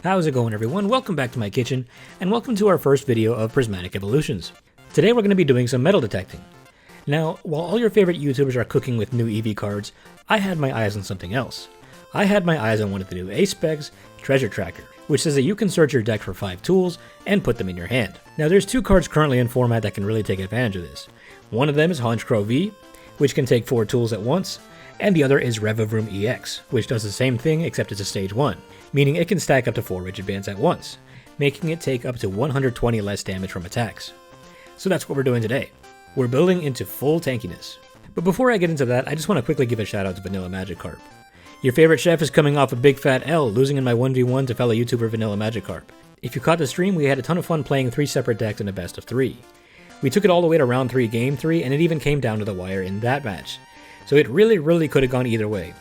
How's it going, everyone? Welcome back to my kitchen, and welcome to our first video of Prismatic Evolutions. Today we're going to be doing some metal detecting. Now, while all your favorite YouTubers are cooking with new EV cards, I had my eyes on something else. I had my eyes on one of the new Ace Spec's Treasure Tracker, which says that you can search your deck for 5 tools and put them in your hand. Now, there's 2 cards currently in format that can really take advantage of this. One of them is Oranguru V, which can take 4 tools at once, and the other is Revavroom EX, which does the same thing except it's a stage 1. Meaning it can stack up to 4 rigid bands at once, making it take up to 120 less damage from attacks. So that's what we're doing today. We're building into full tankiness. But before I get into that, I just want to quickly give a shout out to Vanilla Magikarp. Your favorite chef is coming off a big fat L, losing in my 1v1 to fellow YouTuber Vanilla Magikarp. If you caught the stream, we had a ton of fun playing 3 separate decks in a best of 3. We took it all the way to round 3, game 3, and it even came down to the wire in that match. So it really could have gone either way.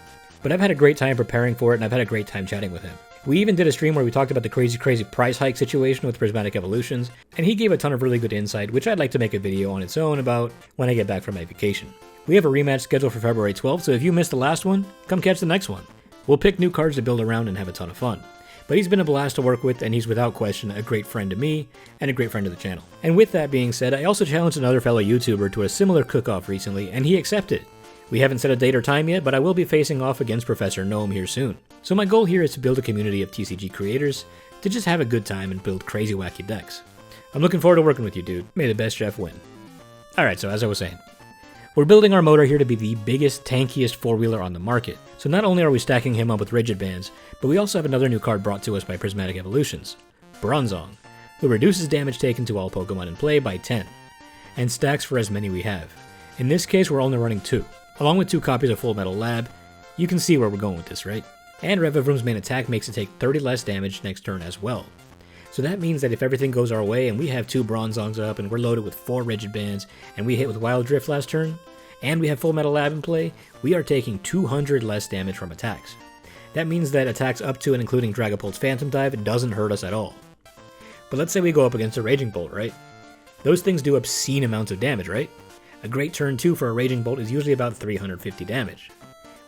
But I've had a great time preparing for it, and I've had a great time chatting with him. We even did a stream where we talked about the crazy price hike situation with Prismatic Evolutions, and he gave a ton of really good insight, which I'd like to make a video on its own about when I get back from my vacation. We have a rematch scheduled for February 12th, so if you missed the last one, come catch the next one. We'll pick new cards to build around and have a ton of fun. But he's been a blast to work with, and he's without question a great friend to me, and a great friend to the channel. And with that being said, I also challenged another fellow YouTuber to a similar cook-off recently, and he accepted. We haven't set a date or time yet, but I will be facing off against Professor Gnome here soon. So my goal here is to build a community of TCG creators to just have a good time and build crazy wacky decks. I'm looking forward to working with you, dude. May the best chef win. Alright, so as I was saying, we're building our motor here to be the biggest, tankiest 4-wheeler on the market. So not only are we stacking him up with rigid bands, but we also have another new card brought to us by Prismatic Evolutions, Bronzong, who reduces damage taken to all Pokemon in play by 10, and stacks for as many we have. In this case, we're only running 2. Along with 2 copies of Full Metal Lab, you can see where we're going with this, right? And Revavroom's main attack makes it take 30 less damage next turn as well. So that means that if everything goes our way and we have 2 Bronzongs up and we're loaded with 4 rigid bands and we hit with Wild Drift last turn, and we have Full Metal Lab in play, we are taking 200 less damage from attacks. That means that attacks up to and including Dragapult's Phantom Dive doesn't hurt us at all. But let's say we go up against a Raging Bolt, right? Those things do obscene amounts of damage, right? A great turn 2 for a Raging Bolt is usually about 350 damage.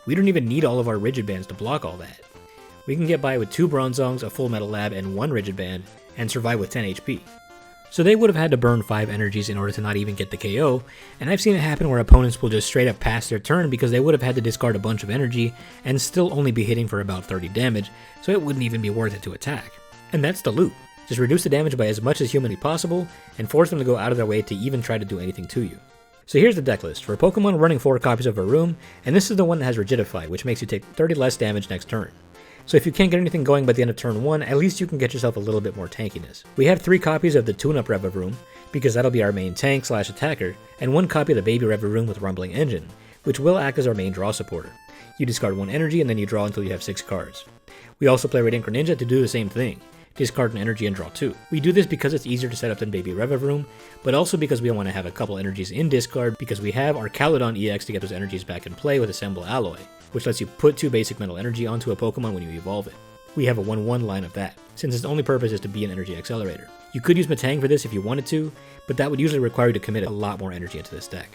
We don't even need all of our rigid bands to block all that. We can get by with 2 Bronzongs, a Full Metal Lab, and 1 rigid band, and survive with 10 HP. So they would have had to burn 5 energies in order to not even get the KO, and I've seen it happen where opponents will just straight up pass their turn because they would have had to discard a bunch of energy and still only be hitting for about 30 damage, so it wouldn't even be worth it to attack. And that's the loop. Just reduce the damage by as much as humanly possible, and force them to go out of their way to even try to do anything to you. So here's the deck list. For Pokemon, we're running 4 copies of Varoom, and this is the one that has Rigidify, which makes you take 30 less damage next turn. So if you can't get anything going by the end of turn 1, at least you can get yourself a little bit more tankiness. We have 3 copies of the Tune-Up Revavroom, because that'll be our main tank / attacker, and 1 copy of the Baby Revavroom with Rumbling Engine, which will act as our main draw supporter. You discard 1 energy and then you draw until you have 6 cards. We also play Radiant Greninja to do the same thing. Discard an energy and draw 2. We do this because it's easier to set up than Baby Revavroom, but also because we want to have a couple energies in discard because we have our Archaludon EX to get those energies back in play with Assemble Alloy, which lets you put 2 basic metal energy onto a Pokemon when you evolve it. We have a 1/1 line of that, since its only purpose is to be an energy accelerator. You could use Matang for this if you wanted to, but that would usually require you to commit a lot more energy into this deck.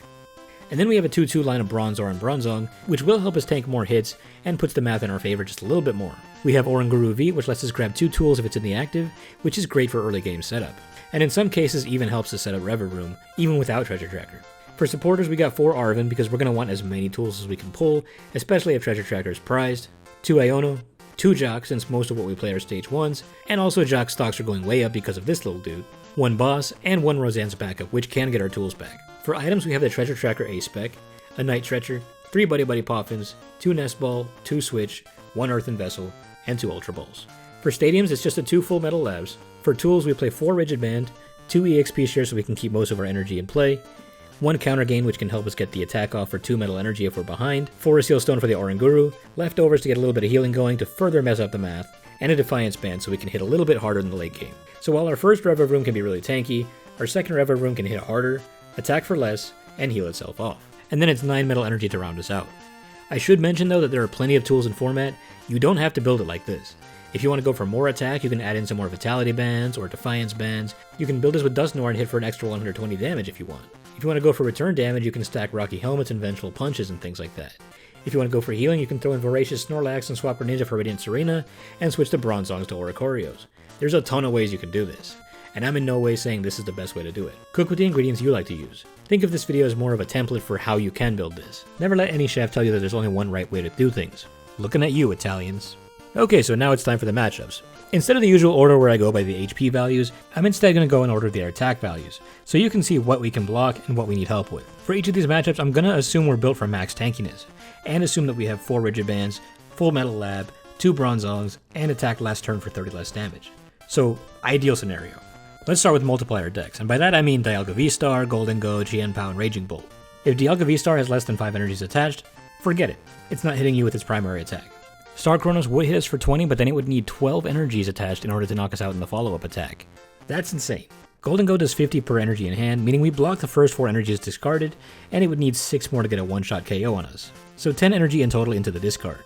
And then we have a 2/2 line of Bronzor and Bronzong, which will help us tank more hits and puts the math in our favor just a little bit more. We have Oranguru V, which lets us grab 2 tools if it's in the active, which is great for early game setup. And in some cases even helps us set up Revavroom, even without Treasure Tracker. For supporters, we got 4 Arven because we're going to want as many tools as we can pull, especially if Treasure Tracker is prized, 2 Iono, 2 Jacq since most of what we play are stage 1s, and also Jacq stocks are going way up because of this little dude, 1 Boss, and 1 Roseanne's backup, which can get our tools back. For items, we have the Treasure Tracker Ace Spec, a Night Stretcher, 3 Buddy-Buddy Poffins, 2 Nest Ball, 2 Switch, 1 Earthen Vessel, and 2 Ultra Balls. For stadiums, it's just the 2 Full Metal Labs. For tools, we play 4 Rigid Band, 2 EXP shares so we can keep most of our energy in play, 1 Counter Gain which can help us get the attack off for 2 Metal Energy if we're behind, 4 Seal Stone for the Oranguru, Leftovers to get a little bit of healing going to further mess up the math, and a Defiance Band so we can hit a little bit harder in the late game. So while our first Revavroom can be really tanky, our second Revavroom can hit harder, attack for less, and heal itself off. And then it's 9 Metal Energy to round us out. I should mention though that there are plenty of tools in format. You don't have to build it like this. If you want to go for more attack, you can add in some more Vitality Bands or Defiance Bands. You can build this with Dusknoir and hit for an extra 120 damage if you want. If you want to go for return damage, you can stack Rocky Helmets and Vengeful Punches and things like that. If you want to go for healing, you can throw in Voracious Snorlax and swap Greninja for Radiant Serena, and switch the Bronzongs to Oricorios. There's a ton of ways you can do this, and I'm in no way saying this is the best way to do it. Cook with the ingredients you like to use. Think of this video as more of a template for how you can build this. Never let any chef tell you that there's only one right way to do things. Looking at you, Italians. Okay, so now it's time for the matchups. Instead of the usual order where I go by the HP values, I'm instead going to go in order of their attack values, so you can see what we can block and what we need help with. For each of these matchups, I'm going to assume we're built for max tankiness, and assume that we have 4 Rigid Bands, full Metal Lab, 2 Bronzongs, and attack last turn for 30 less damage. So, ideal scenario. Let's start with multiplier decks, and by that I mean Dialga V-Star, Gholdengo, Chien-Pao, and Raging Bolt. If Dialga V-Star has less than 5 energies attached, forget it. It's not hitting you with its primary attack. Star Chronos would hit us for 20, but then it would need 12 energies attached in order to knock us out in the follow-up attack. That's insane. Gholdengo does 50 per energy in hand, meaning we block the first 4 energies discarded, and it would need 6 more to get a one-shot KO on us. So 10 energy in total into the discard.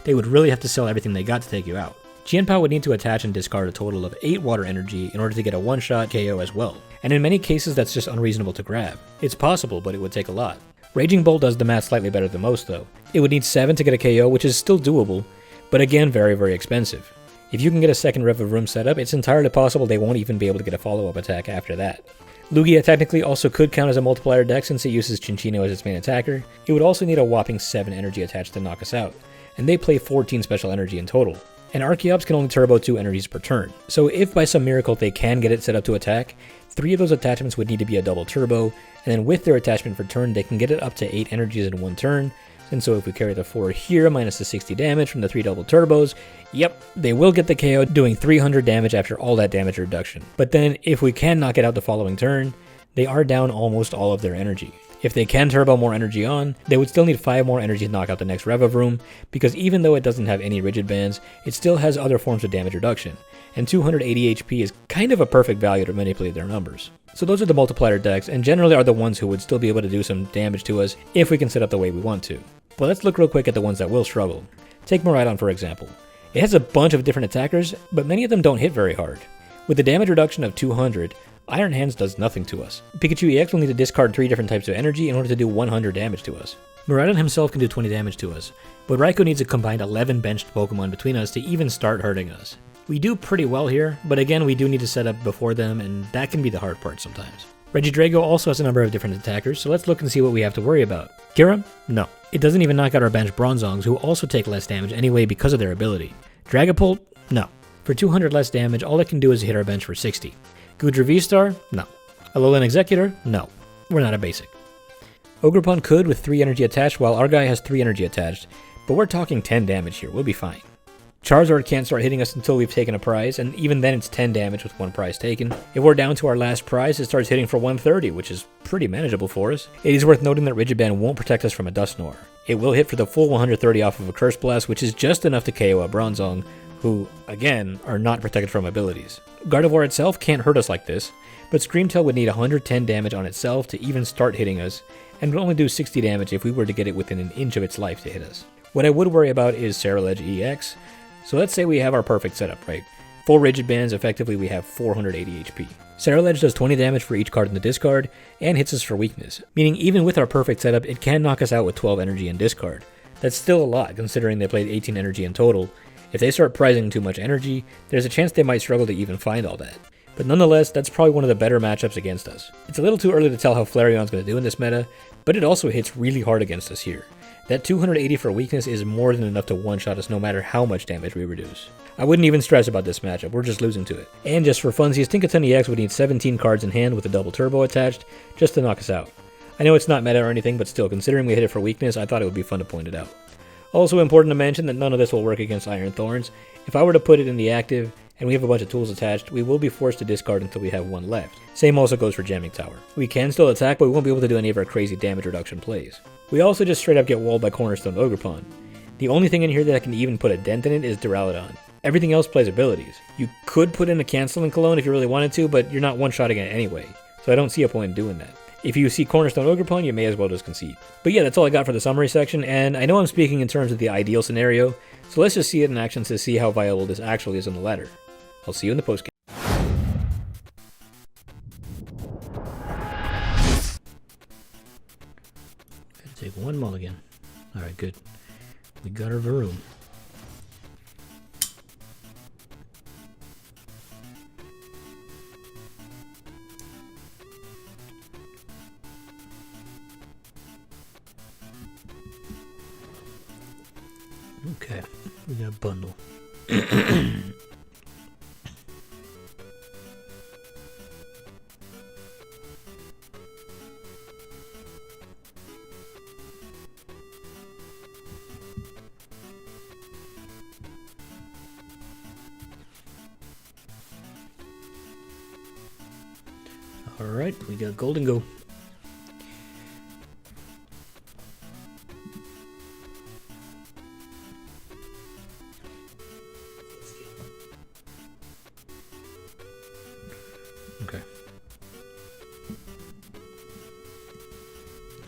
They would really have to sell everything they got to take you out. Chien-Pao would need to attach and discard a total of 8 water energy in order to get a one-shot KO as well. And in many cases that's just unreasonable to grab. It's possible, but it would take a lot. Raging Bolt does the math slightly better than most though. It would need 7 to get a KO, which is still doable, but again very, very expensive. If you can get a second Revavroom set up, it's entirely possible they won't even be able to get a follow-up attack after that. Lugia technically also could count as a multiplier deck since it uses Chinchino as its main attacker. It would also need a whopping 7 energy attached to knock us out, and they play 14 special energy in total. And Archeops can only turbo 2 energies per turn, so if by some miracle they can get it set up to attack, 3 of those attachments would need to be a double turbo, and then with their attachment for turn they can get it up to 8 energies in one turn, and so if we carry the 4 here minus the 60 damage from the 3 double turbos, yep, they will get the KO doing 300 damage after all that damage reduction. But then if we can knock it out the following turn, they are down almost all of their energy. If they can turbo more energy on, they would still need 5 more energy to knock out the next Revavroom, because even though it doesn't have any Rigid Bands, it still has other forms of damage reduction, and 280 HP is kind of a perfect value to manipulate their numbers. So those are the multiplier decks, and generally are the ones who would still be able to do some damage to us if we can set up the way we want to. But let's look real quick at the ones that will struggle. Take Miraidon for example. It has a bunch of different attackers, but many of them don't hit very hard. With a damage reduction of 200, Iron Hands does nothing to us. Pikachu EX will need to discard 3 different types of energy in order to do 100 damage to us. Miraidon himself can do 20 damage to us, but Raikou needs a combined 11 benched Pokemon between us to even start hurting us. We do pretty well here, but again we do need to set up before them, and that can be the hard part sometimes. Regidrago also has a number of different attackers, so let's look and see what we have to worry about. Kira? No. It doesn't even knock out our benched Bronzongs, who also take less damage anyway because of their ability. Dragapult? No. For 200 less damage, all it can do is hit our bench for 60. Goodra V-Star? No. Alolan Executor? No. We're not a basic. Ogerpon could with 3 energy attached, while Argai has 3 energy attached, but we're talking 10 damage here, we'll be fine. Charizard can't start hitting us until we've taken a prize, and even then it's 10 damage with 1 prize taken. If we're down to our last prize, it starts hitting for 130, which is pretty manageable for us. It is worth noting that Rigid Band won't protect us from a Dusknoir. It will hit for the full 130 off of a Curse Blast, which is just enough to KO a Bronzong, who, again, are not protected from abilities. Gardevoir itself can't hurt us like this, but Screamtail would need 110 damage on itself to even start hitting us, and would only do 60 damage if we were to get it within an inch of its life to hit us. What I would worry about is Ceruledge EX, so let's say we have our perfect setup, right? Full Rigid Bands, effectively we have 480 HP. Ceruledge does 20 damage for each card in the discard, and hits us for weakness, meaning even with our perfect setup, it can knock us out with 12 energy in discard. That's still a lot, considering they played 18 energy in total. If they start prizing too much energy, there's a chance they might struggle to even find all that. But nonetheless, that's probably one of the better matchups against us. It's a little too early to tell how Flareon's going to do in this meta, but it also hits really hard against us here. That 280 for weakness is more than enough to one-shot us no matter how much damage we reduce. I wouldn't even stress about this matchup, we're just losing to it. And just for funsies, Tinkaton EX would need 17 cards in hand with a double turbo attached, just to knock us out. I know it's not meta or anything, but still, considering we hit it for weakness, I thought it would be fun to point it out. Also important to mention that none of this will work against Iron Thorns. If I were to put it in the active, and we have a bunch of tools attached, we will be forced to discard until we have 1 left. Same also goes for Jamming Tower. We can still attack, but we won't be able to do any of our crazy damage reduction plays. We also just straight up get walled by Cornerstone Ogerpon. The only thing in here that can even put a dent in it is Duraludon. Everything else plays abilities. You could put in a Canceling Cologne if you really wanted to, but you're not one-shotting it anyway, so I don't see a point in doing that. If you see Cornerstone Ogerpon, you may as well just concede. But yeah, that's all I got for the summary section, and I know I'm speaking in terms of the ideal scenario, so let's just see it in action to see how viable this actually is on the ladder. I'll see you in the postgame. Take 1 mulligan. Alright, good. We got our Varoom. Okay, we got a bundle. Alright, we got Golden Go. Okay.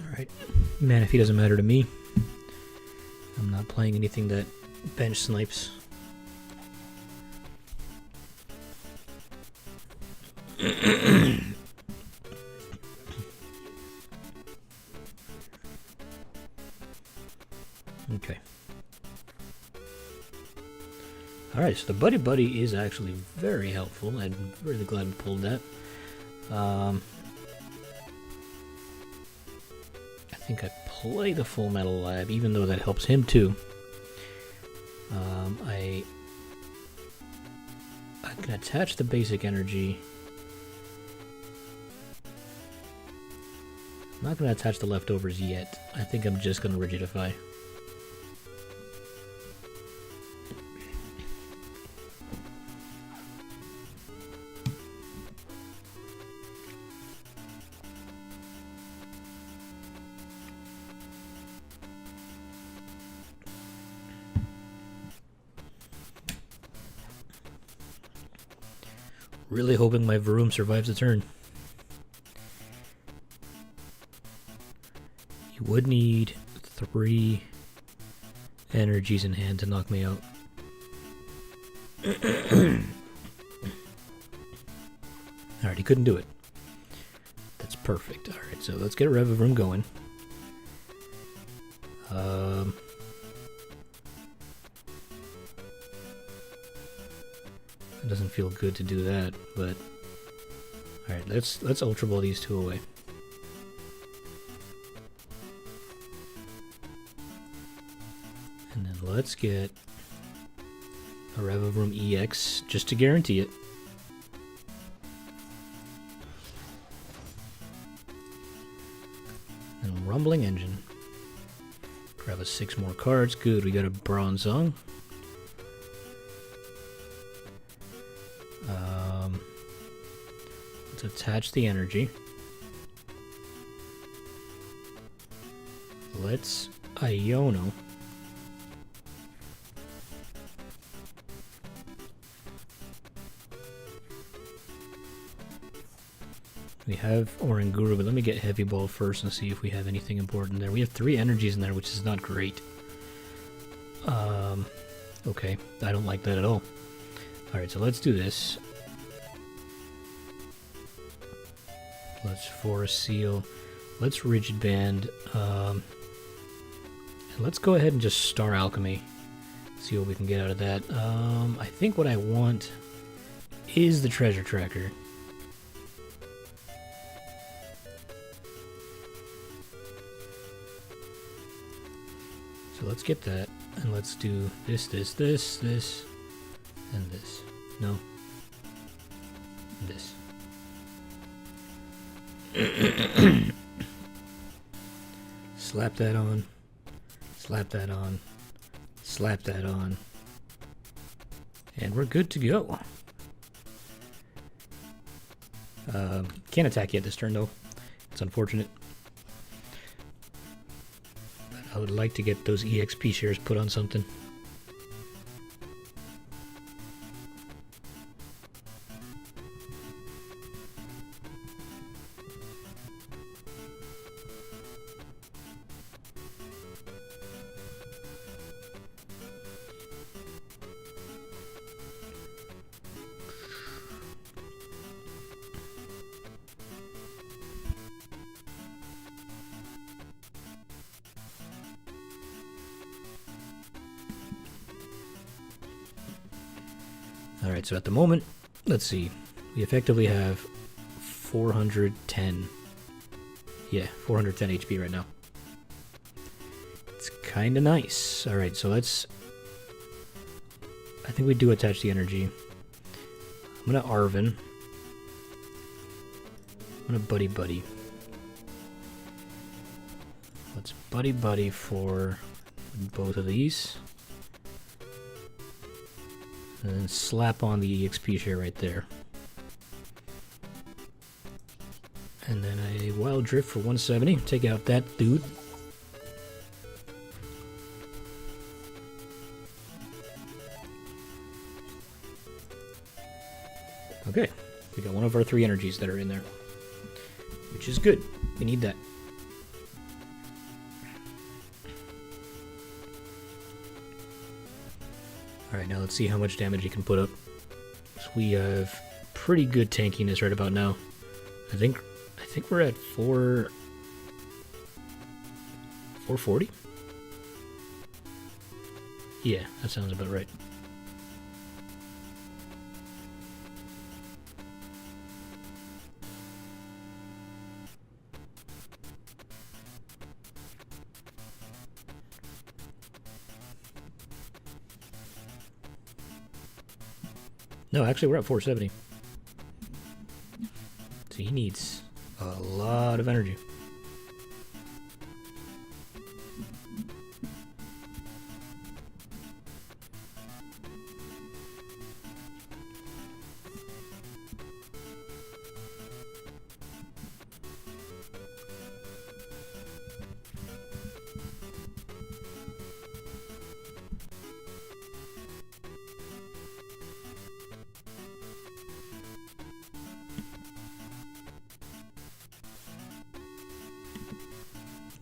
Alright. Manaphy doesn't matter to me. I'm not playing anything that bench snipes. Okay. Alright, so the Buddy-Buddy is actually very helpful. I'm really glad we pulled that. I think I play the full Metal Lab, even though that helps him too. I can attach the basic energy. I'm not going to attach the leftovers yet. I think I'm just going to rigidify. Really hoping my Varoom survives the turn. You would need 3 energies in hand to knock me out. Alright, he couldn't do it. That's perfect. Alright, so let's get Revavroom going. It doesn't feel good to do that, but alright, let's Ultra Ball these 2 away. And then let's get a Revavroom EX just to guarantee it. And Rumbling Engine. Grab us 6 more cards. Good, we got a Bronzong. Let's attach the energy. Let's Iono. We have Oranguru, but let me get Heavy Ball first and see if we have anything important there. We have 3 energies in there, which is not great. Okay, I don't like that at all. Alright, so let's do this. Let's Forest Seal. Let's Rigid Band. And let's go ahead and just Star Alchemy. See what we can get out of that. I think what I want is the Treasure Tracker. So let's get that, and let's do this, and this. No. And this. Slap that on. Slap that on. Slap that on. And we're good to go. Can't attack yet this turn, though. It's unfortunate. I would like to get those EXP shares put on something. Alright, so at the moment, let's see. We effectively have 410. Yeah, 410 HP right now. It's kind of nice. Alright, so let's... I think we do attach the energy. I'm gonna Arven. I'm gonna Buddy-Buddy. Let's Buddy-Buddy for both of these. And then slap on the EXP share right there. And then a Wild Drift for 170. Take out that dude. Okay, we got one of our 3 energies that are in there, which is good. We need that. Alright, now let's see how much damage he can put up. So we have pretty good tankiness right about now. I think we're at 440? Yeah, that sounds about right. No, actually we're at 470. So he needs a lot of energy.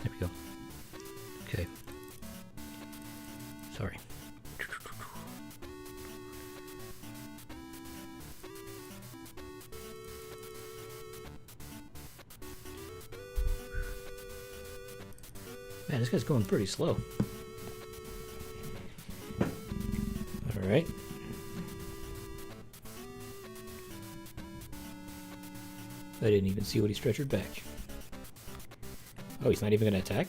There we go. Okay. Sorry. Man, this guy's going pretty slow. Alright. I didn't even see what he stretchered back. Oh, he's not even going to attack?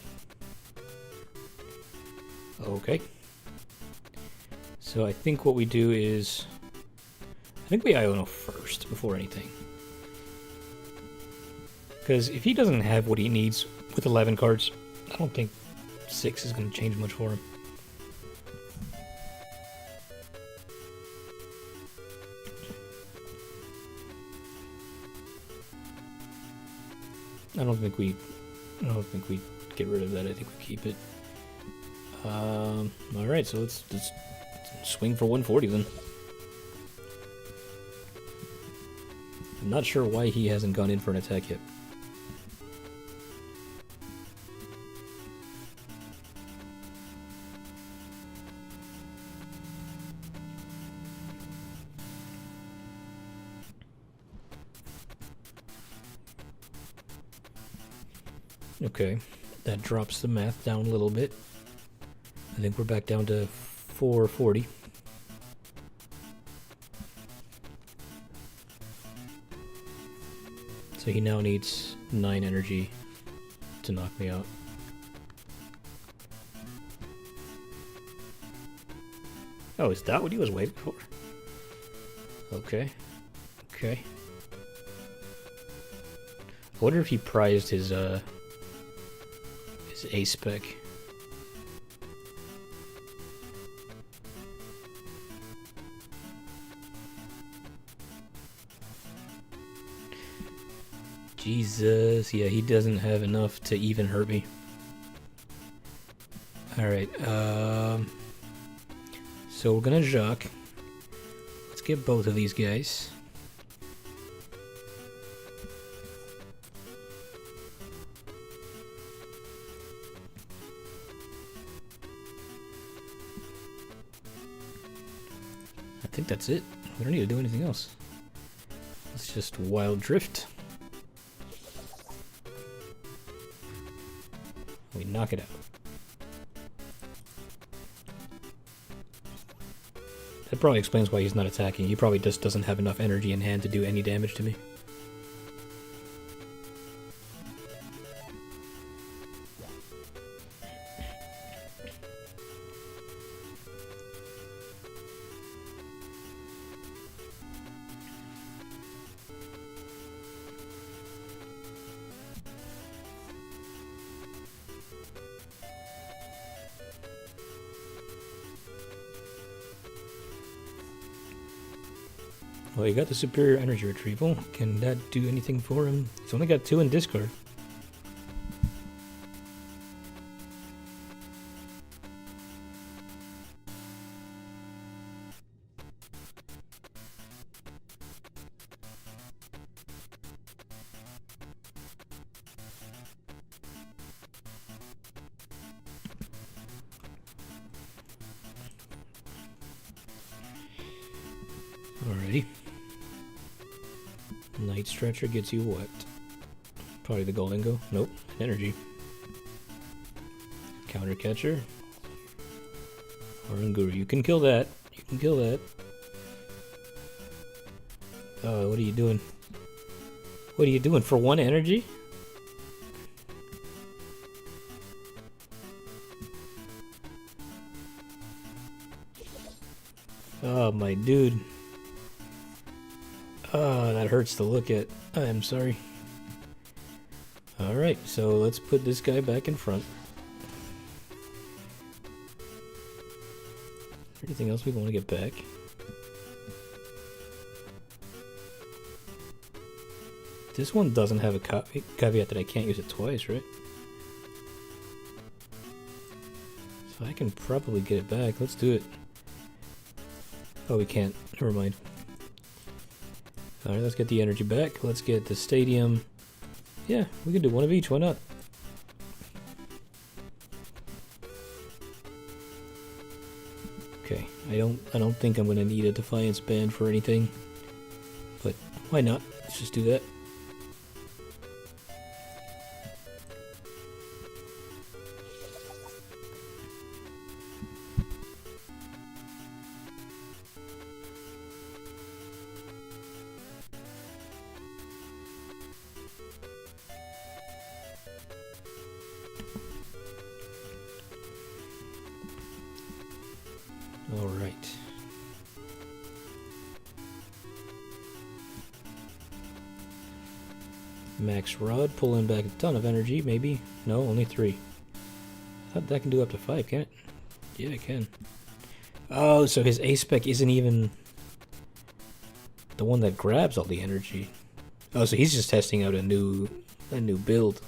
Okay. So I think what we do is... I think we Iono first, before anything. Because if he doesn't have what he needs with 11 cards, I don't think 6 is going to change much for him. I don't think we get rid of that. I think we keep it. Alright, so let's swing for 140 then. I'm not sure why he hasn't gone in for an attack yet. Okay, that drops the math down a little bit. I think we're back down to 440. So he now needs 9 energy to knock me out. Oh, is that what he was waiting for? Okay. Okay. I wonder if he prized his Ace Spec. Jesus, yeah, he doesn't have enough to even hurt me. Alright, so we're gonna Jacq. Let's get both of these guys. I think that's it. We don't need to do anything else. Let's just Wild Drift. We knock it out. That probably explains why he's not attacking. He probably just doesn't have enough energy in hand to do any damage to me. Well, he got the superior energy retrieval. Can that do anything for him? He's only got 2 in discard. Alrighty. Night Stretcher gets you what? Probably the Golden Go? Nope. Energy. Counter Catcher. Oranguru. You can kill that. You can kill that. What are you doing? What are you doing for 1 energy? Oh, my dude. Oh, that hurts to look at. I am sorry. Alright, so let's put this guy back in front. Anything else we want to get back? This one doesn't have a caveat that I can't use it twice, right? So I can probably get it back. Let's do it. Oh, we can't. Never mind. Alright, let's get the energy back. Let's get the stadium. Yeah, we can do 1 of each. Why not? Okay, I don't think I'm gonna need a Defiance Band for anything. But why not? Let's just do that. All right. Max Rod, pulling back a ton of energy, maybe? No, only 3. I thought that can do up to 5, can it? Yeah, it can. Oh, so his Ace Spec isn't even the one that grabs all the energy. Oh, so he's just testing out a new build.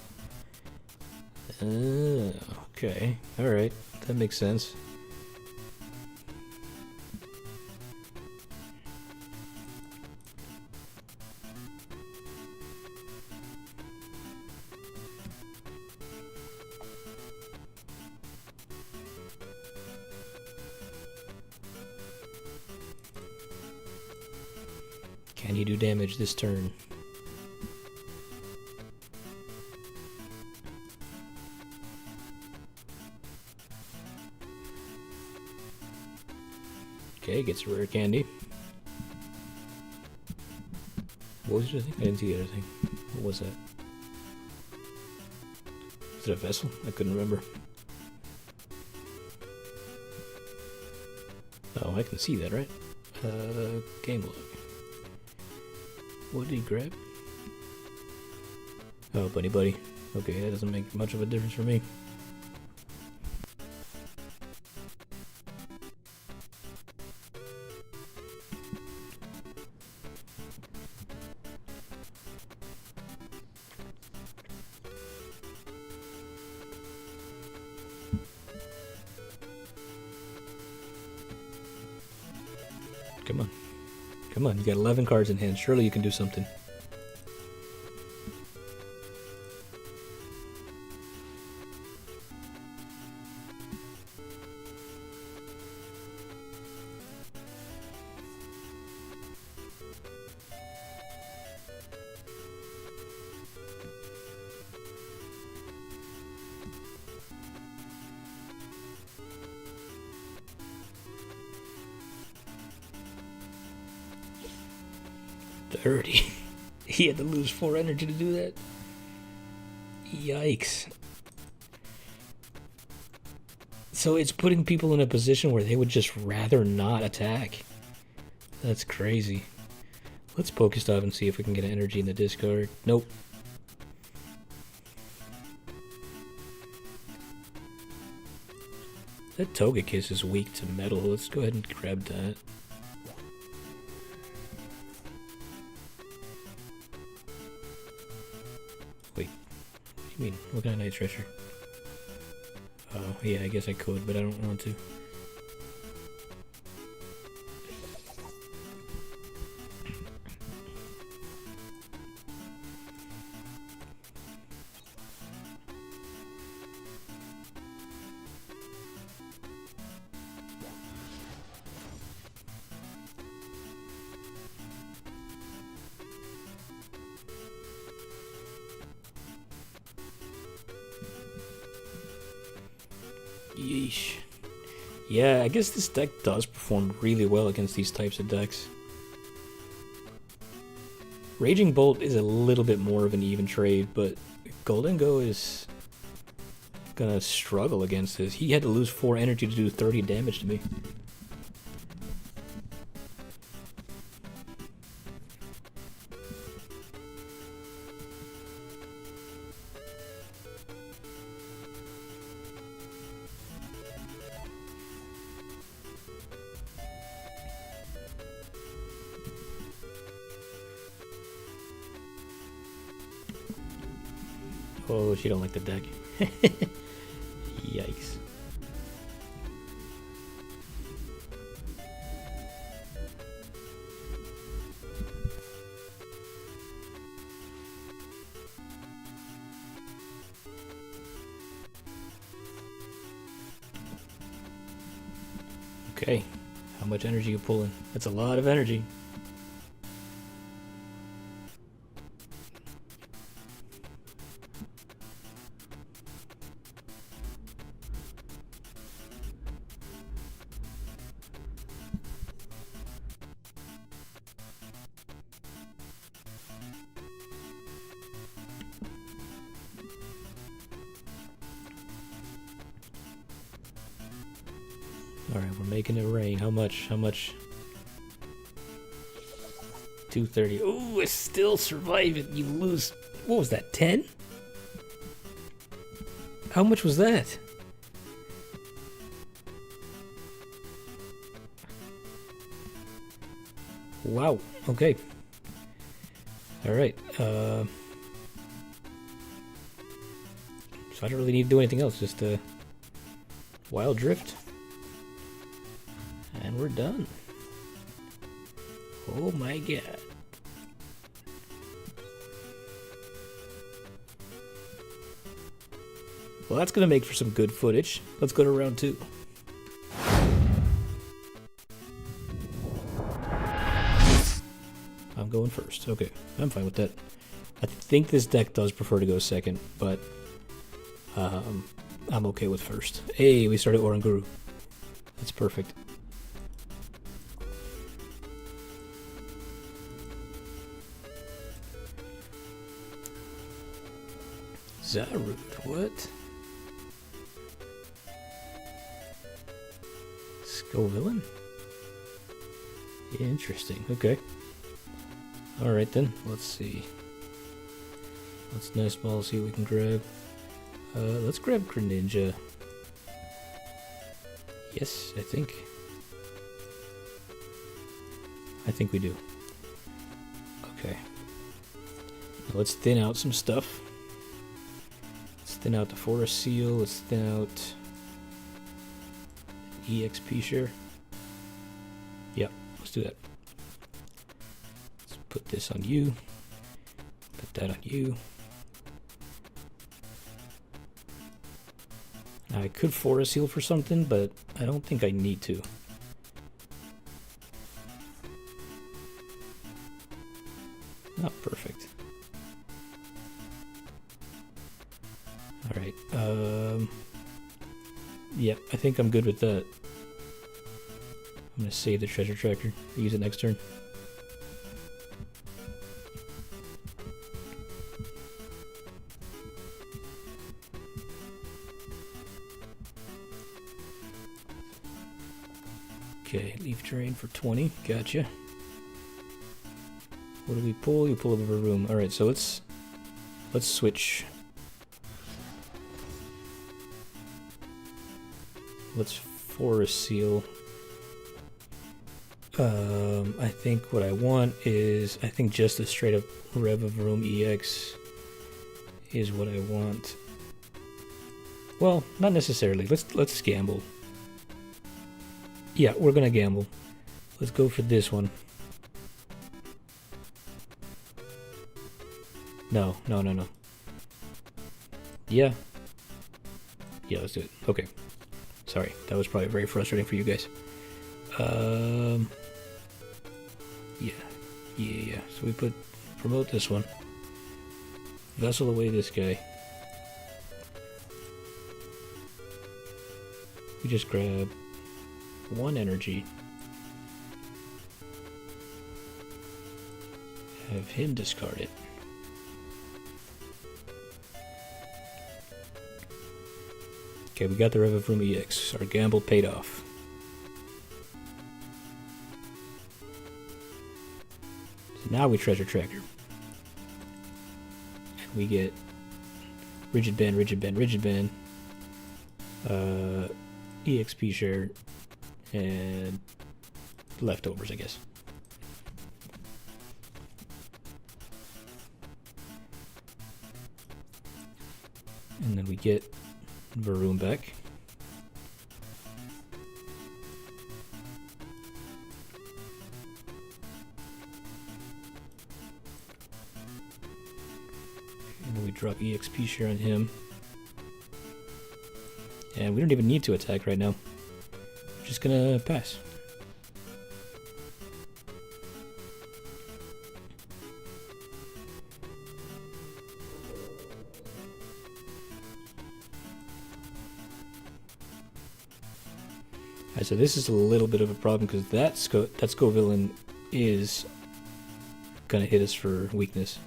Okay. Alright. That makes sense. Can you do damage this turn? Okay, gets a rare candy. What was the other thing? I didn't see the other thing. What was that? Is it a vessel? I couldn't remember. Oh, I can see that, right? Game log. What did he grab? Oh, Buddy-Buddy. Okay, that doesn't make much of a difference for me. Come on. Come on, you got 11 cards in hand. Surely you can do something. 30. He had to lose 4 energy to do that. Yikes. So it's putting people in a position where they would just rather not attack. That's crazy. Let's Pokestop and see if we can get an energy in the discard. Nope. That Togekiss is weak to metal. Let's go ahead and grab that. Wait. What do you mean? What kind of Night Stretcher? Oh, yeah, I guess I could, but I don't want to. Yeesh. Yeah, I guess this deck does perform really well against these types of decks. Raging Bolt is a little bit more of an even trade, but Golden Go is gonna struggle against this. He had to lose 4 energy to do 30 damage to me. Oh, she don't like the deck. Yikes. Okay, how much energy you pulling? That's a lot of energy. Alright, we're making it rain. How much? How much? 230. Ooh, it's still surviving. You lose. What was that? 10? How much was that? Wow. Okay. Alright. So I don't really need to do anything else. Just Wild Drift. And we're done. Oh my god. Well, that's gonna make for some good footage. Let's go to round 2. I'm going first. Okay, I'm fine with that. I think this deck does prefer to go second, but I'm okay with first. Hey, we started Oranguru. That's perfect. Zarude, what? Scovillain? Interesting, okay. Alright then, let's see. Let's Nest Ball, see what we can grab. Let's grab Greninja. Yes, I think we do. Okay. Now let's thin out some stuff. Let's thin out the Forest Seal, let's thin out EXP share. Yep, let's do that. Let's put this on you. Put that on you. Now I could Forest Seal for something, but I don't think I need to. Not perfect. Alright, yep, I think I'm good with that. I'm gonna save the treasure tracker, use it next turn. Okay, leaf drain for 20. Gotcha. What do we pull? You pull over a room. All right, so let's switch. Let's forest seal. I think what I want is, I think just a straight up Revavroom EX is what I want. Well, not necessarily. Let's gamble. Yeah, we're gonna gamble. Let's go for this one. No. Yeah. Yeah, let's do it. Okay. Sorry, that was probably very frustrating for you guys. Yeah. So we promote this one. Vessel away this guy. We just grab one energy. Have him discard it. Okay, we got the Revavroom EX. Our gamble paid off. So now we treasure tracker. And we get Rigid Band, EXP share, and leftovers, I guess. And then we get Varoom back. And then we drop EXP share on him. And we don't even need to attack right now. We're just gonna pass. Alright, so this is a little bit of a problem because that Scovillain is gonna hit us for weakness.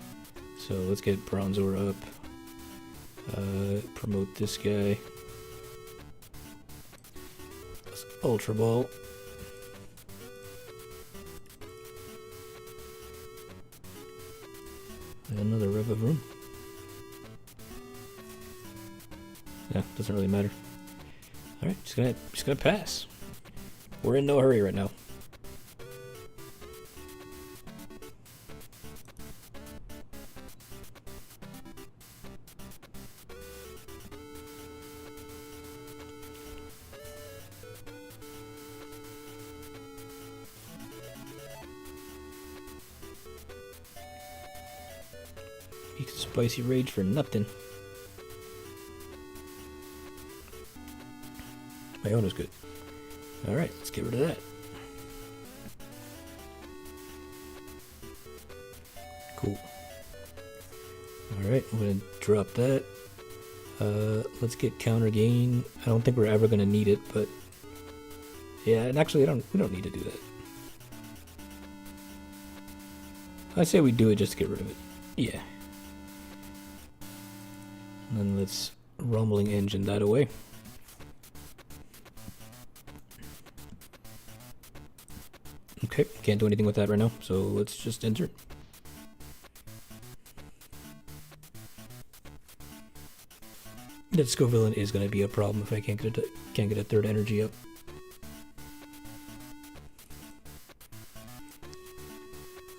So let's get Bronzor up. Promote this guy. Ultra Ball. And another Revavroom. Yeah, doesn't really matter. Alright, just gonna pass. We're in no hurry right now. You can spicy rage for nothing. Iono's good. Alright, let's get rid of that. Cool. Alright, I'm gonna drop that. Let's get Counter Gain. I don't think we're ever gonna need it, but yeah, and actually we don't need to do that. I say we do it just to get rid of it. Yeah. And then let's Rumbling Engine that away. Okay, can't do anything with that right now, so let's just enter it. That Scovillain is going to be a problem if I can't get a third energy up.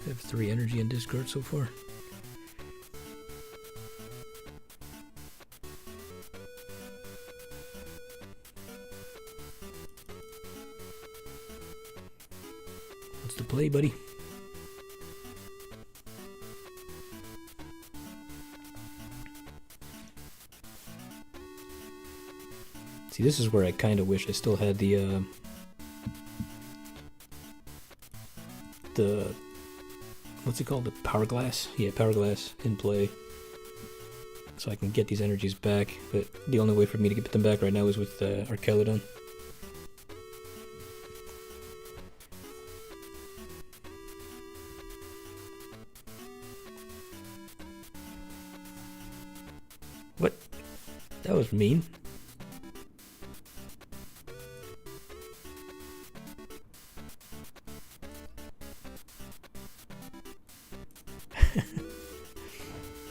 I have 3 energy in discard so far. What's the play, buddy? See, this is where I kind of wish I still had the what's it called? The Power Glass? Yeah, Power Glass in play. So I can get these energies back, but the only way for me to get them back right now is with Archaludon. What? That was mean.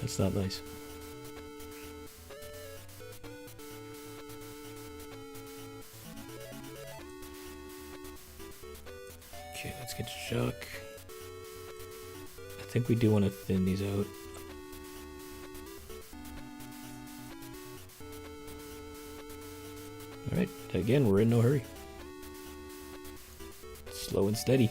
That's not nice. Okay, let's get Jacq. I think we do want to thin these out. Alright, again, we're in no hurry. Slow and steady.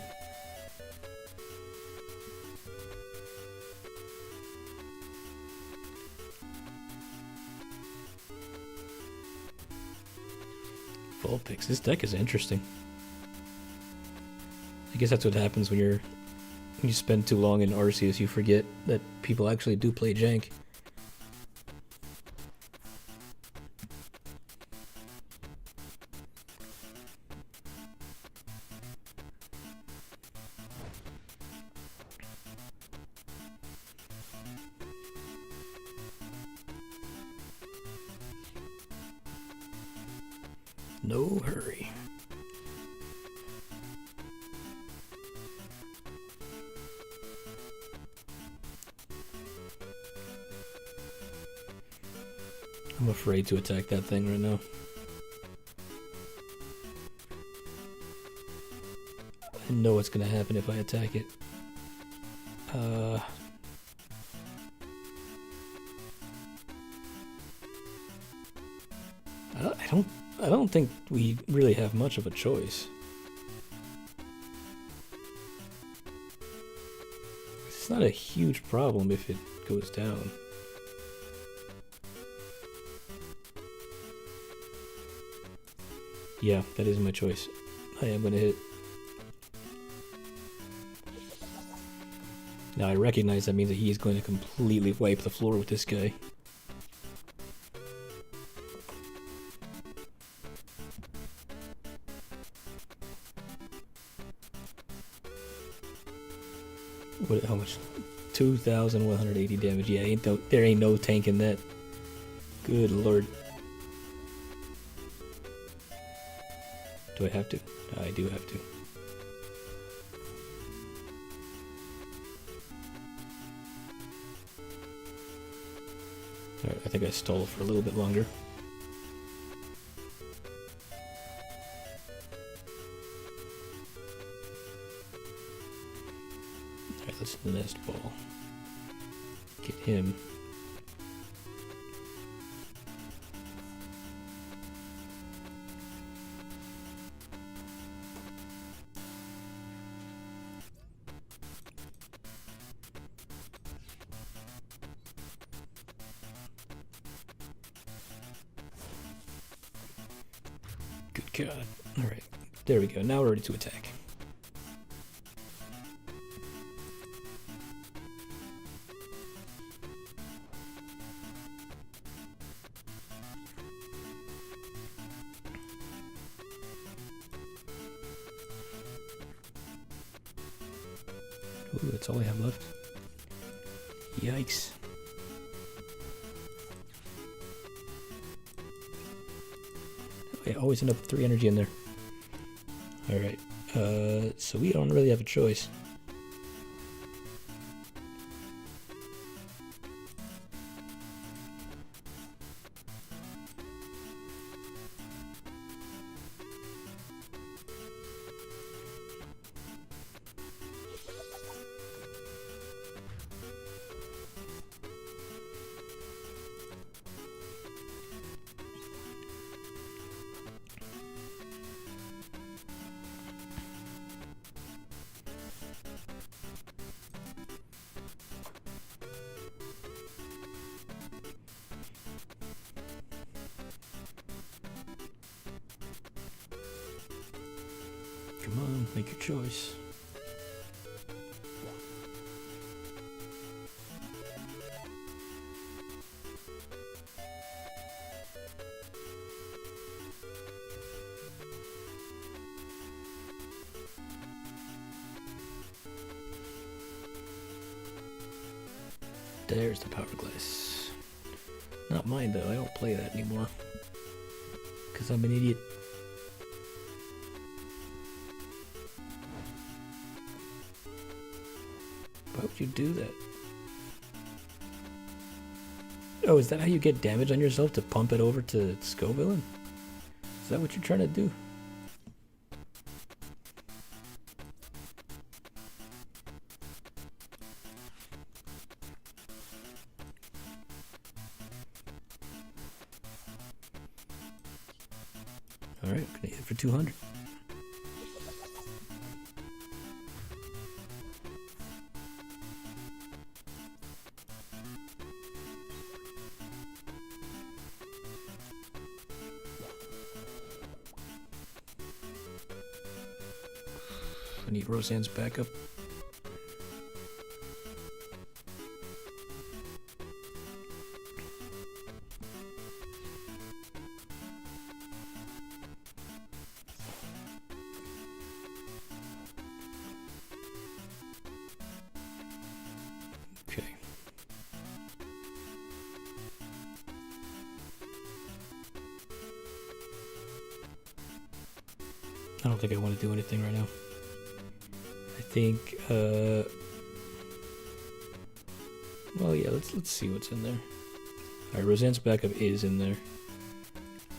Full picks. This deck is interesting. I guess that's what happens when you spend too long in Arceus, you forget that people actually do play jank. No hurry. I'm afraid to attack that thing right now. I know what's gonna happen if I attack it. I don't think we really have much of a choice. It's not a huge problem if it goes down. Yeah, that is my choice. I am gonna hit. Now I recognize that means that he's going to completely wipe the floor with this guy. What? How much? 2,180 damage. Yeah, there ain't no tank in that. Good lord. Do I have to? I do have to. Alright, I think I stole for a little bit longer. Alright, let's Nest Ball. Get him. Good God. Alright, there we go. Now we're ready to attack. Ooh, that's all I have left. Yikes. I always end up with 3 energy in there. Alright, so we don't really have a choice. Come on, make your choice. There's the power glass. Not mine though, I don't play that anymore. Because I'm an idiot. Why would you do that? Oh, is that how you get damage on yourself, to pump it over to Scovillain? Is that what you're trying to do? Alright, I'm gonna hit for 200. I need Roseanne's backup. Okay. I don't think I want to do anything right now. I think, well, yeah, let's see what's in there. Alright, Roseanne's backup is in there.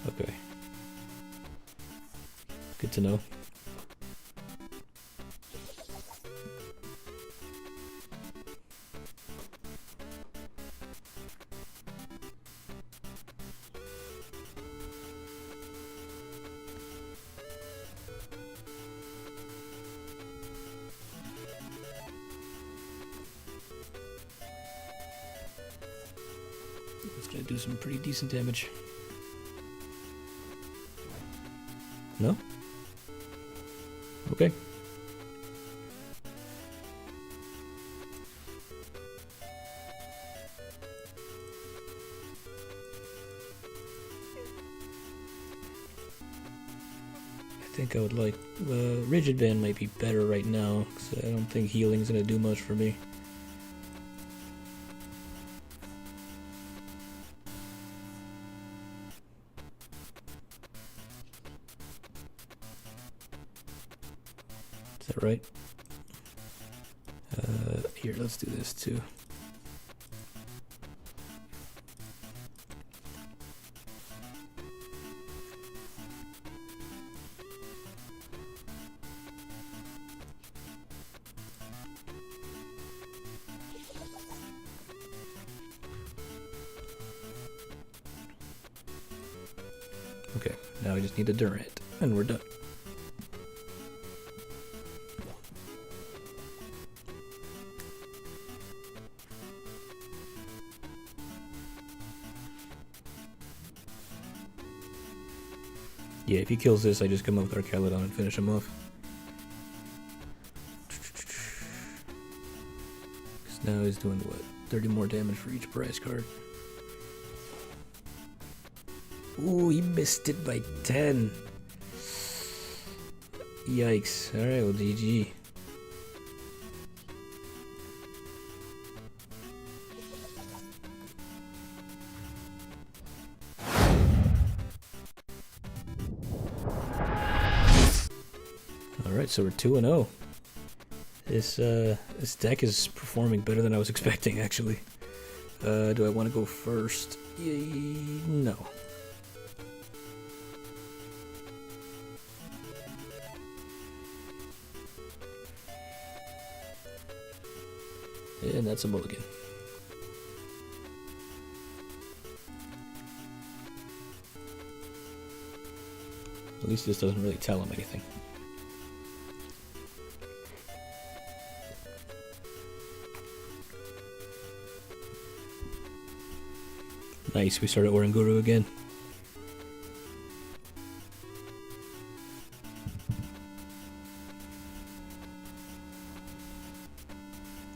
Okay. Good to know. It's gonna do some pretty decent damage. No? Okay. I think I would like Rigid Band might be better right now, because I don't think healing's gonna do much for me. Is that right? Here, let's do this too. Okay, now I just need a Durant, and we're done. Yeah, if he kills this, I just come up with Archaludon and finish him off. Because now he's doing what? 30 more damage for each prize card. Ooh, he missed it by 10. Yikes. Alright, well, GG. Alright, so we're 2-0. This deck is performing better than I was expecting, actually. Do I want to go first? No. And that's a mulligan. At least this doesn't really tell him anything. Nice, we started Oranguru again.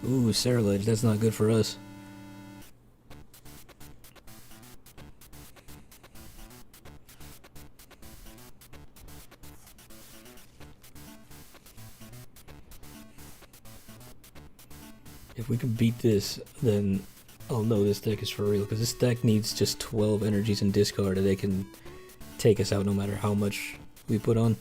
Ooh, Cerulege, that's not good for us. If we can beat this, then I'll know this deck is for real, because this deck needs just 12 energies and discard, and they can take us out no matter how much we put on.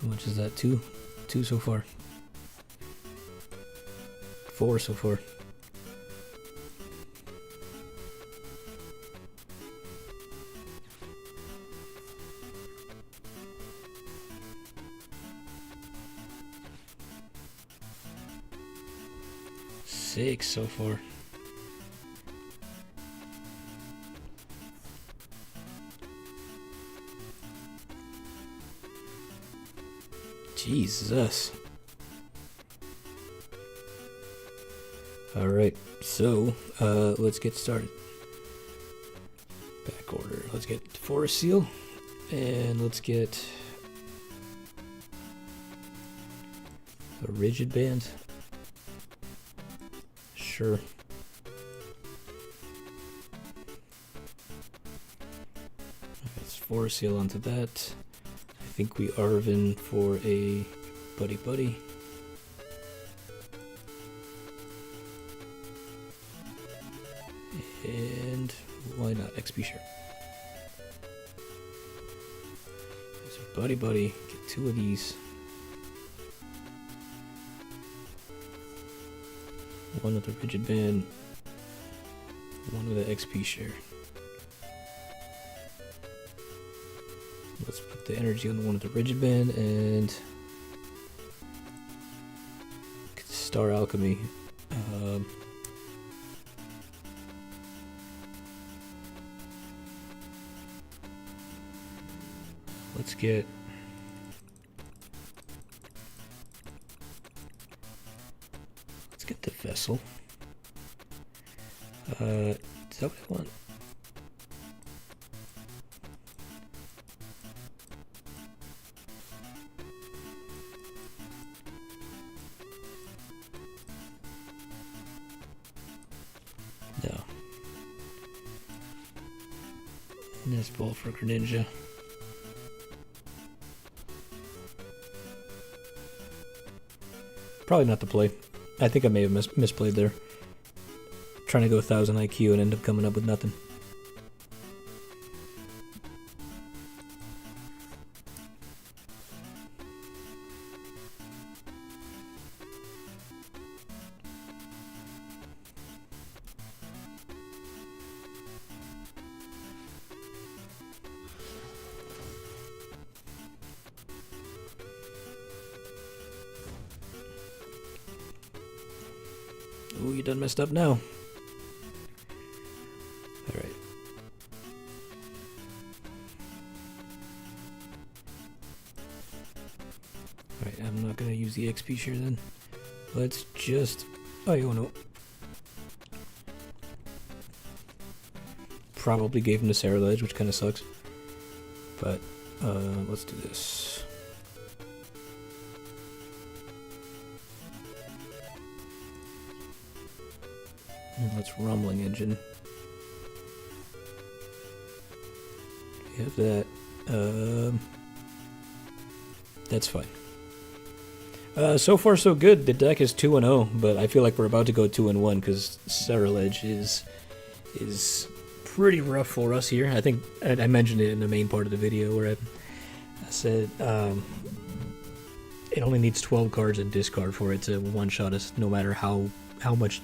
How much is that? 2? 2 so far. 4 so far. Six so far. Jesus. Alright, so let's get started. Back order. Let's get Forest Seal, and let's get a Rigid Band. Sure. Let's Forest Seal onto that. I think we Arven for a Buddy-Buddy. And why not XP Share? So Buddy-Buddy, get 2 of these. One with the Rigid Band, one with the XP Share. Let's put the energy on the one with the Rigid Band and Star Alchemy. Let's get the Vessel. Is that what I want? No. Nest Ball for Greninja. Probably not the play. I think I may have misplayed there. Trying to go 1000 IQ and end up coming up with nothing. Ooh, you done messed up now. Alright. Alright, I'm not gonna use the XP share then. Let's just Iono. Probably gave him the Sarah Ledge, which kinda sucks. But let's do this. Let's Rumbling Engine. We have that. That's fine. So far so good. The deck is 2-0, but I feel like we're about to go 2-1 because Ceruledge is pretty rough for us here. I think I mentioned it in the main part of the video where I said it only needs 12 cards and discard for it to one-shot us, no matter how much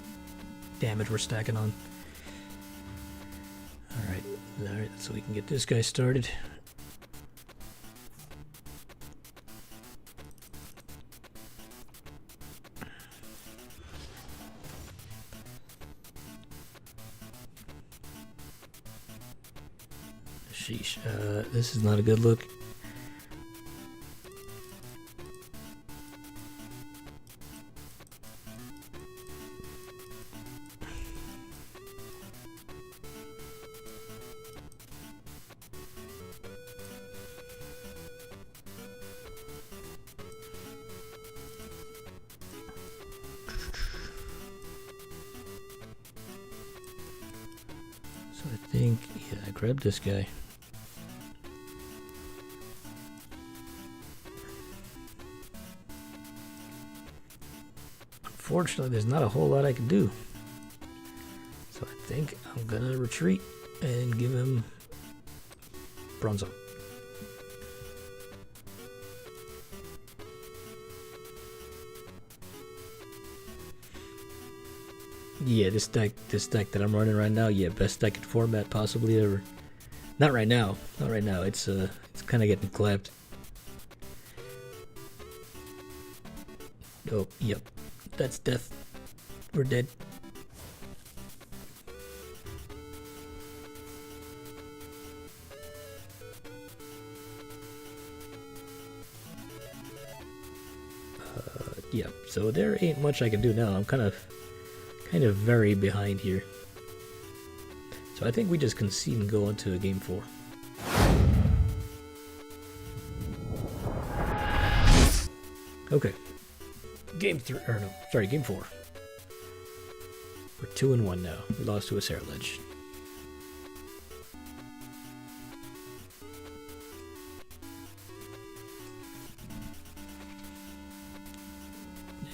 damage we're stacking on. Alright, so we can get this guy started. Sheesh, this is not a good look. So I think, yeah, I grabbed this guy. Unfortunately, there's not a whole lot I can do. So I think I'm gonna retreat and give him Bronzong. Yeah, this deck that I'm running right now, yeah, best deck in format possibly ever. Not right now. Not right now. It's kind of getting clapped. Oh, yep. That's death. We're dead. Yeah, so there ain't much I can do now. I'm kind of very behind here. So I think we just concede and go into game 4. Okay. Game 3, or no, sorry, game 4. We're 2-1 now. We lost to a Sarah Ledge.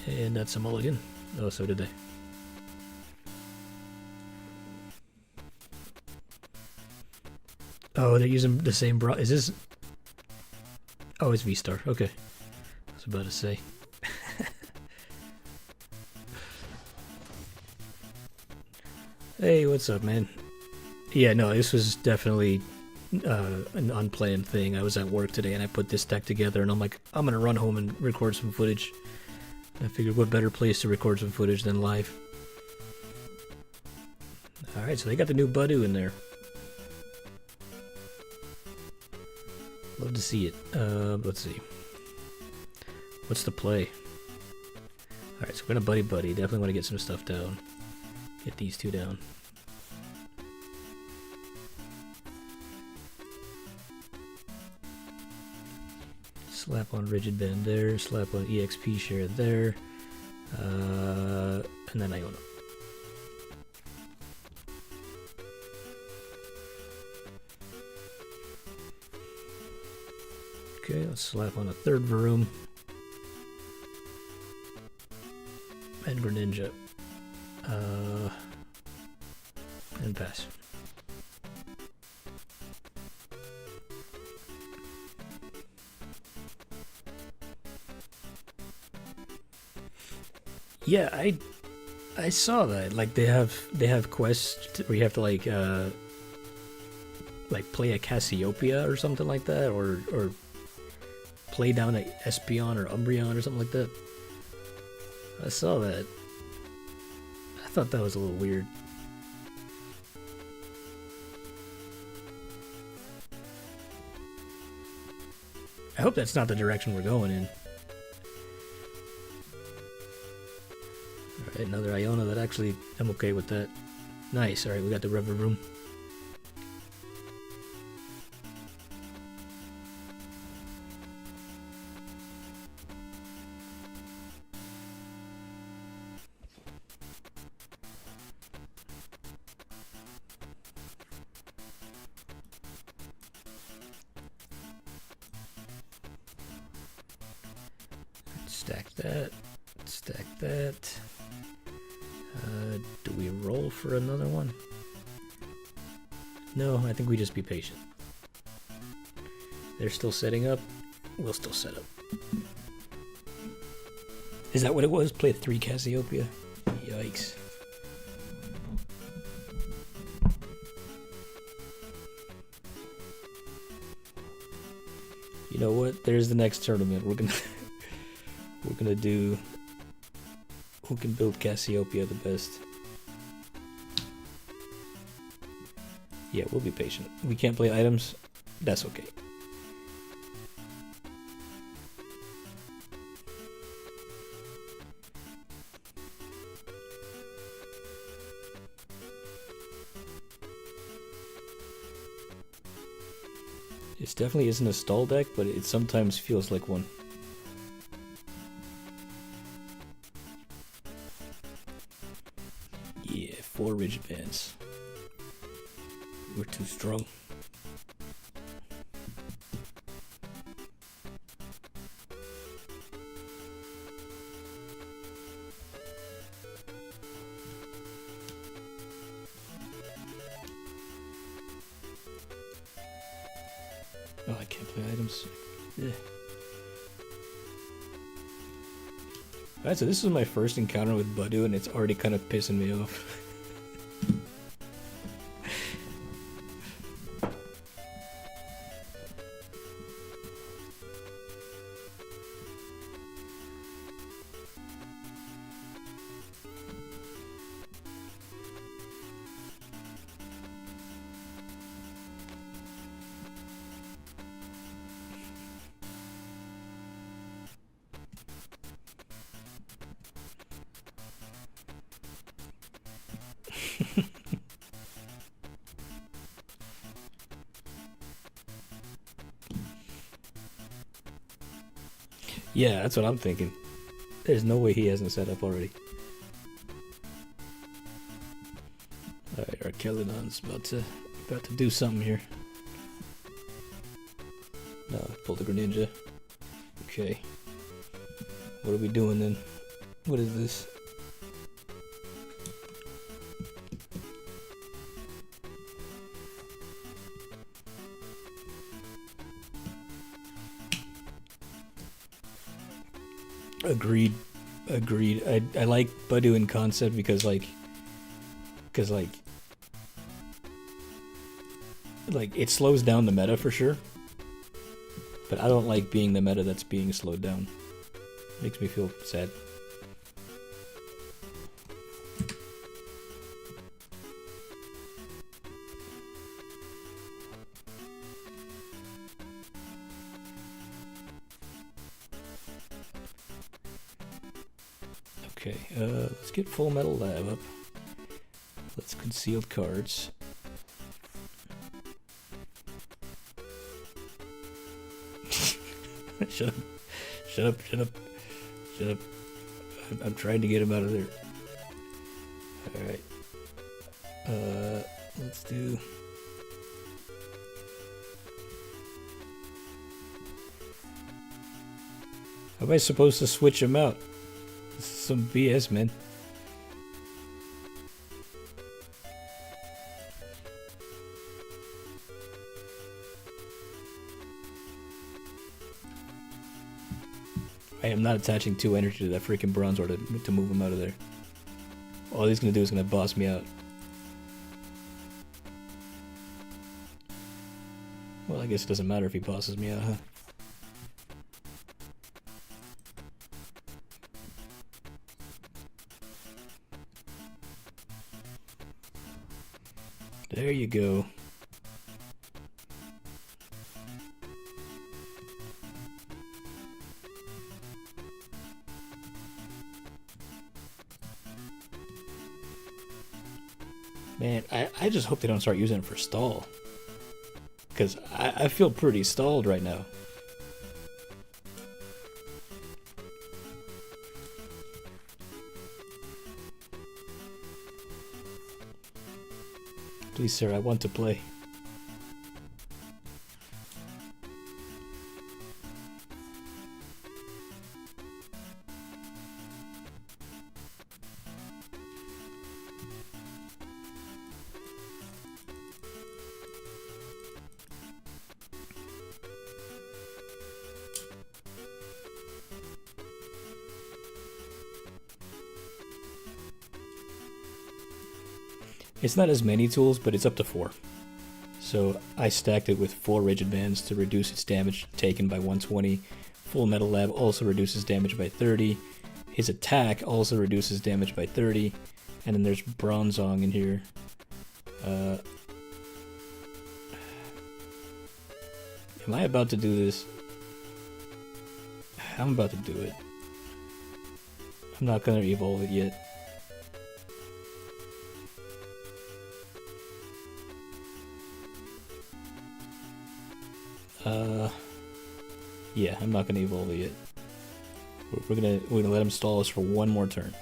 And that's a mulligan. Oh, so did they. Oh, they're using the same bra. Is this? Oh, it's V-Star. Okay. I was about to say. Hey, what's up, man? Yeah, no, this was definitely an unplanned thing. I was at work today and I put this deck together and I'm like, I'm gonna run home and record some footage. I figured what better place to record some footage than live. Alright, so they got the new Buddy in there. Love to see it. Let's see. What's the play? Alright, so we're gonna Buddy-Buddy. Definitely want to get some stuff down. Get these two down. Slap on Rigid Band there, slap on EXP share there, and then Iono. Okay, let's slap on a third Varoom. And Greninja. And pass. Yeah, I saw that. Like they have quests where you have to like play a Cassiopeia or something like that, or play down a Espeon or Umbreon or something like that. I saw that. I thought that was a little weird. I hope that's not the direction we're going in. Alright, another Iono that actually, I'm okay with that. Nice, alright, we got the Revavroom. Stack that, stack that. Do we roll for another one? No, I think we just be patient. They're still setting up, we'll still set up. Is that what it was? Play 3 Cassiopeia? Yikes. You know what? There's the next tournament. We're gonna do who can build Cassiopeia the best. Yeah, we'll be patient. We can't play items. That's okay. This definitely isn't a stall deck, but it sometimes feels like one. Yeah, 4 Rigid Bands. We're too strong. Oh, I can't play items. Yeah. Alright, so this is my first encounter with Budu, and it's already kind of pissing me off. Yeah, that's what I'm thinking. There's no way he hasn't set up already. Alright, Archaludon's about to do something here. No, pull the Greninja. Okay. What are we doing then? What is this? Agreed. I like Budu in concept because like it slows down the meta for sure. But I don't like being the meta that's being slowed down. Makes me feel sad. Okay, let's get full Metal Lab up. Let's concealed cards. Shut up. Shut up, shut up. Shut up. I'm trying to get him out of there. Alright. Let's do... How am I supposed to switch him out? This is some BS, man. I am not attaching 2 energy to that freaking Bronzor to move him out of there. All he's gonna do is gonna boss me out. Well, I guess it doesn't matter if he bosses me out, huh? There you go. Man, I just hope they don't start using it for stall. Because I feel pretty stalled right now. Please, sir, I want to play. It's not as many tools, but it's up to 4. So I stacked it with 4 Rigid Bands to reduce its damage taken by 120. Full Metal Lab also reduces damage by 30. His attack also reduces damage by 30. And then there's Bronzong in here. Am I about to do this? I'm about to do it. I'm not gonna evolve it yet. Yeah, I'm not gonna evolve it yet. We're gonna let him stall us for 1 more turn.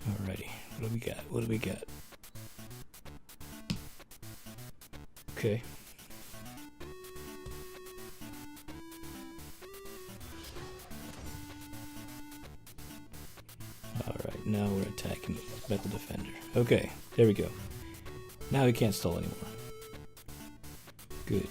Alrighty, What do we got? What do we got? Okay. Alright, now we're attacking Metal Defender. Okay, there we go. Now he can't stall anymore. Good.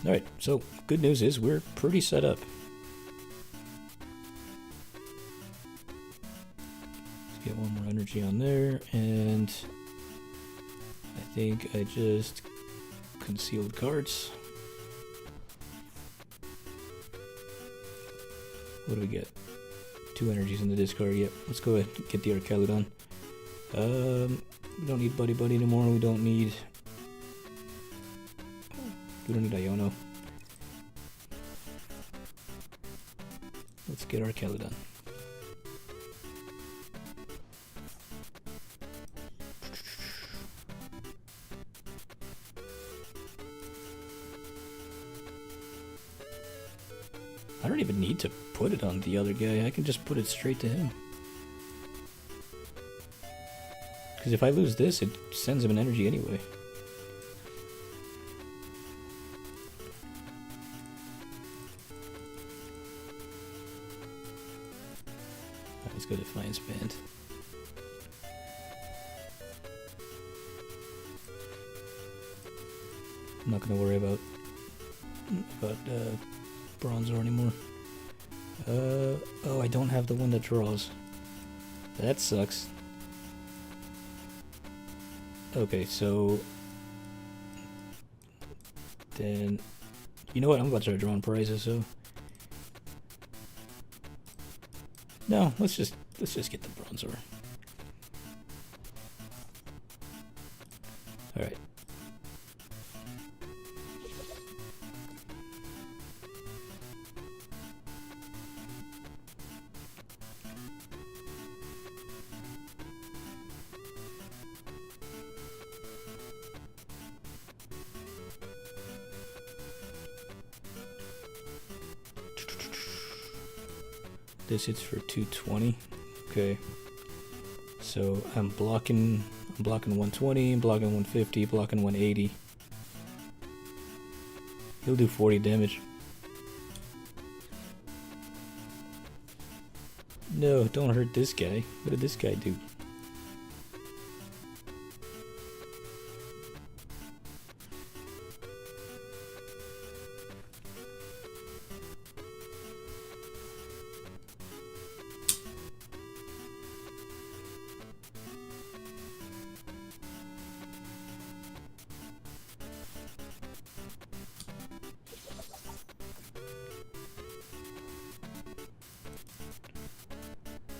Alright, so good news is we're pretty set up. Let's get one more energy on there, and I think I just concealed cards. What do we get? 2 energies in the discard. Yep, let's go ahead and get the Archaludon. We don't need Buddy-Buddy anymore. We don't need Iono. Let's get Archaludon. I don't even need to put it on the other guy. I can just put it straight to him. Because if I lose this, it sends him an energy anyway. Let's go Defiance Band. I'm not gonna worry about Bronzor anymore. Oh, I don't have the one that draws. That sucks. Okay, so then you know what? I'm about to start drawing prizes. So no, let's just get the Bronzor. All right. This hits for 220. Okay. So I'm blocking 120, I'm blocking 150, blocking 180. He'll do 40 damage. No, don't hurt this guy. What did this guy do?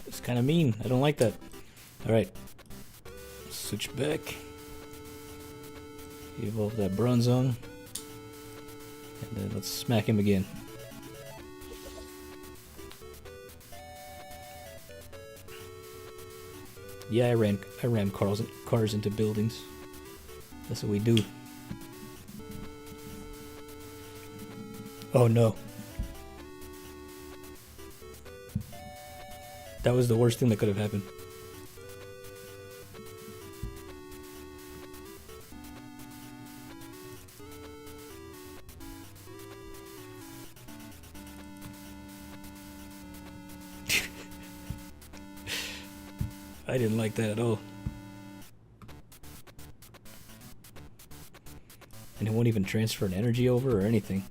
It's kind of mean. I don't like that. Alright. Switch back. Evolve that Bronzong. And then let's smack him again. Yeah, I ram cars into buildings. That's what we do. Oh no. That was the worst thing that could have happened. I didn't like that at all. And it won't even transfer an energy over or anything.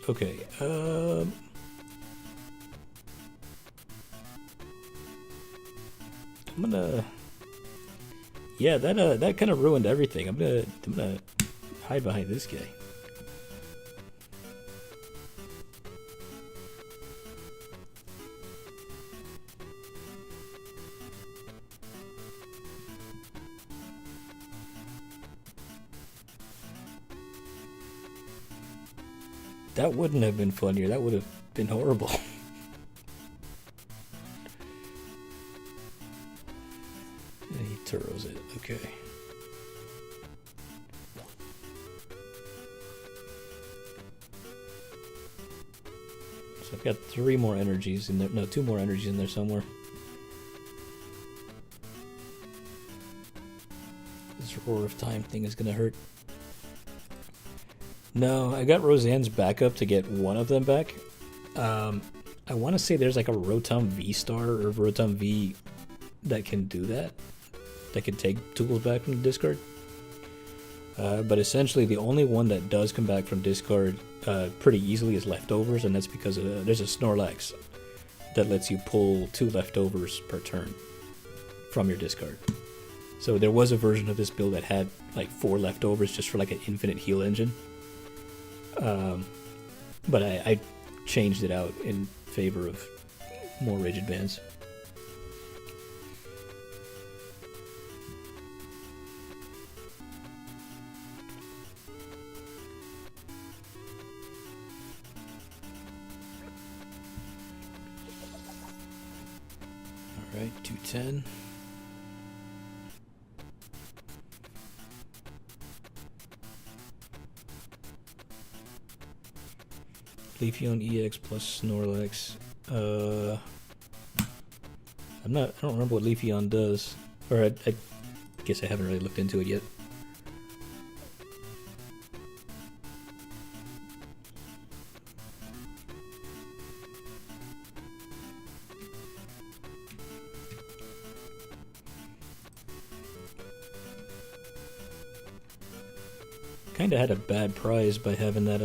Okay, I'm gonna, yeah, that kind of ruined everything. I'm gonna hide behind this guy. That wouldn't have been funnier. That would have been horrible. And he turtles it. Okay. So I've got 3 more energies in there. No, 2 more energies in there somewhere. This Roar of Time thing is gonna hurt. No, I got Roseanne's backup to get one of them back. I want to say there's like a Rotom V-Star or Rotom V that can do that. That can take tools back from the discard. But essentially the only one that does come back from discard pretty easily is Leftovers, and that's because there's a Snorlax that lets you pull 2 Leftovers per turn from your discard. So there was a version of this build that had like 4 Leftovers just for like an infinite heal engine. But I changed it out in favor of more rigid bands. Alright, 210. Leafeon EX plus Snorlax. I don't remember what Leafeon does. Or I guess I haven't really looked into it yet. Kinda had a bad prize by having that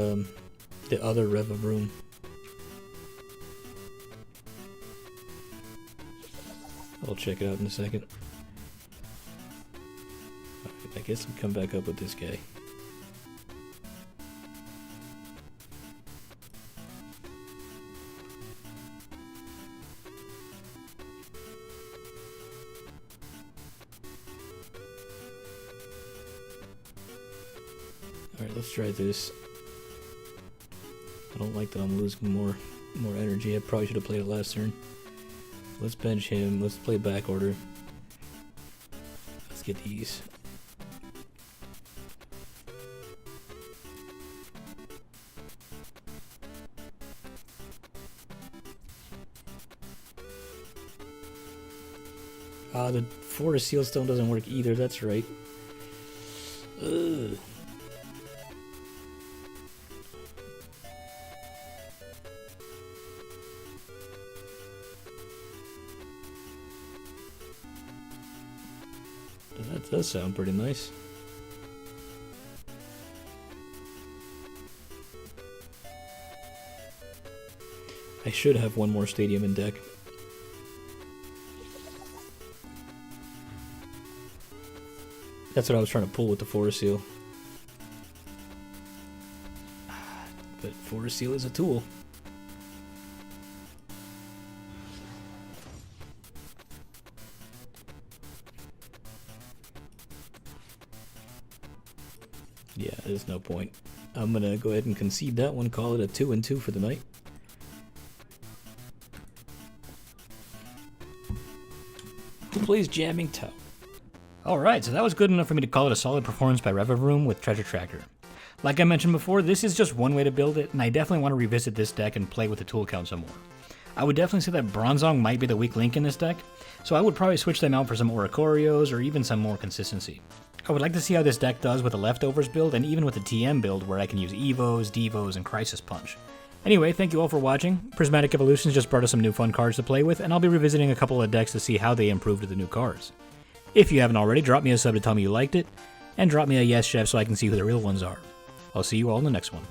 the other Revavroom. I'll check it out in a second. Alright, I guess I'll come back up with this guy. Alright, let's try this. I don't like that I'm losing more energy. I probably should have played it last turn. Let's bench him. Let's play back order. Let's get these. The Forest Seal Stone doesn't work either. That's right. Ugh. That does sound pretty nice. I should have one more stadium in deck. That's what I was trying to pull with the Forest Seal. But Forest Seal is a tool. Yeah, there's no point. I'm gonna go ahead and concede that one, call it a 2-2 for the night. Who plays Jamming Tower? Alright, so that was good enough for me to call it a solid performance by Revavroom with Treasure Tracker. Like I mentioned before, this is just one way to build it, and I definitely want to revisit this deck and play with the tool count some more. I would definitely say that Bronzong might be the weak link in this deck, so I would probably switch them out for some Oracorios or even some more consistency. I would like to see how this deck does with the Leftovers build and even with the TM build where I can use Evos, Devos, and Crisis Punch. Anyway, thank you all for watching. Prismatic Evolutions just brought us some new fun cards to play with, and I'll be revisiting a couple of decks to see how they improved with the new cards. If you haven't already, drop me a sub to tell me you liked it, and drop me a yes chef so I can see who the real ones are. I'll see you all in the next one.